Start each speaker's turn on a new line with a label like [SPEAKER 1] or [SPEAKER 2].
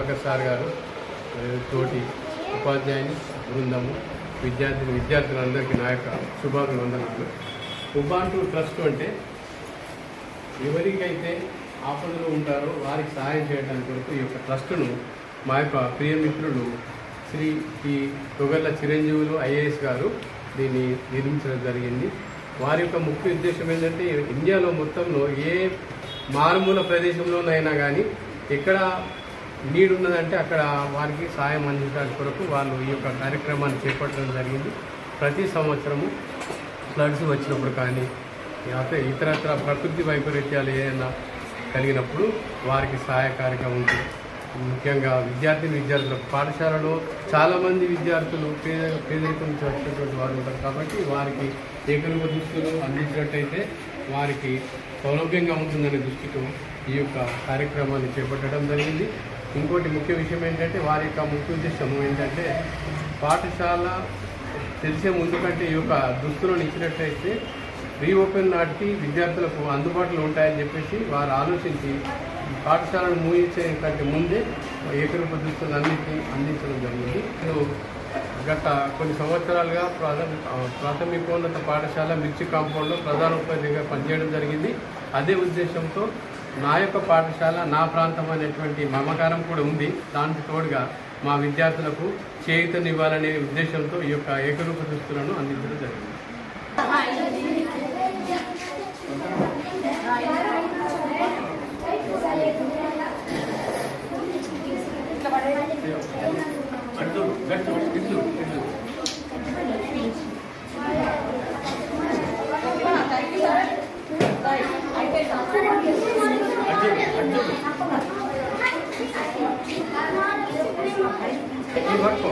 [SPEAKER 1] Prabhakar sir గారు తోటి ఉపాధ్యాయుని బృందము విద్యార్థులందరికీ నా యొక్క శుభాభివందనాలు. ఉబాంటు ట్రస్ట్ అంటే ఎవరికైతే ఆపదలో ఉంటారో వారికి సహాయం చేయడానికి కొరకు ఈ యొక్క ట్రస్టును మా యొక్క ప్రియమిత్రులు శ్రీ తొగర్ల చిరంజీవులు ఐఏఎస్ గారు దీన్ని నిర్మించడం జరిగింది. వారి యొక్క ముఖ్య ఉద్దేశం ఏంటంటే ఇండియాలో మొత్తంలో ఏ మారుమూల ప్రదేశంలోనైనా కానీ ఎక్కడ నీడ్ ఉన్నదంటే అక్కడ వారికి సహాయం అందించడానికి కొరకు వాళ్ళు ఈ యొక్క కార్యక్రమాన్ని చేపట్టడం జరిగింది. ప్రతి సంవత్సరము ఫ్లడ్స్ వచ్చినప్పుడు కానీ ఇతరత్ర ప్రకృతి వైపరీత్యాలు ఏదైనా కలిగినప్పుడు వారికి సహాయకారిగా ఉంటుంది. ముఖ్యంగా విద్యార్థులకు పాఠశాలలో చాలామంది విద్యార్థులు పేదరికం నుంచి వచ్చినటువంటి వారు ఉంటారు కాబట్టి వారికి ఏకరూప దుస్తులు అందించినట్టయితే వారికి సౌలభ్యంగా ఉంటుందనే దృష్టితో ఈ యొక్క కార్యక్రమాన్ని చేపట్టడం జరిగింది. ఇంకోటి ముఖ్య విషయం ఏంటంటే వారి యొక్క ముఖ్య ఉద్దేశం ఏంటంటే పాఠశాల తెలిసే ముందు కంటే ఈ యొక్క దుస్తులను ఇచ్చినట్టయితే రీఓపెన్ నాటికి విద్యార్థులకు అందుబాటులో ఉంటాయని చెప్పేసి వారు ఆలోచించి పాఠశాలను ముగించే కంటే ముందే ఏకరూప దుస్తులన్నింటినీ అందించడం జరిగింది. గత కొన్ని సంవత్సరాలుగా ప్రాథమికోన్నత పాఠశాల మిర్చి కాంపౌండ్లో ప్రధాన ఉపాధ్యాయుడిగా పనిచేయడం జరిగింది. అదే ఉద్దేశంతో నా యొక్క పాఠశాల నా ప్రాంతం అనేటువంటి మమకారం కూడా ఉంది. దానికి తోడుగా మా విద్యార్థులకు చేయూతనివ్వాలనే ఉద్దేశంతో ఈ యొక్క ఏకరూప దుస్తులను అందించడం జరిగింది. ఈ వర్క్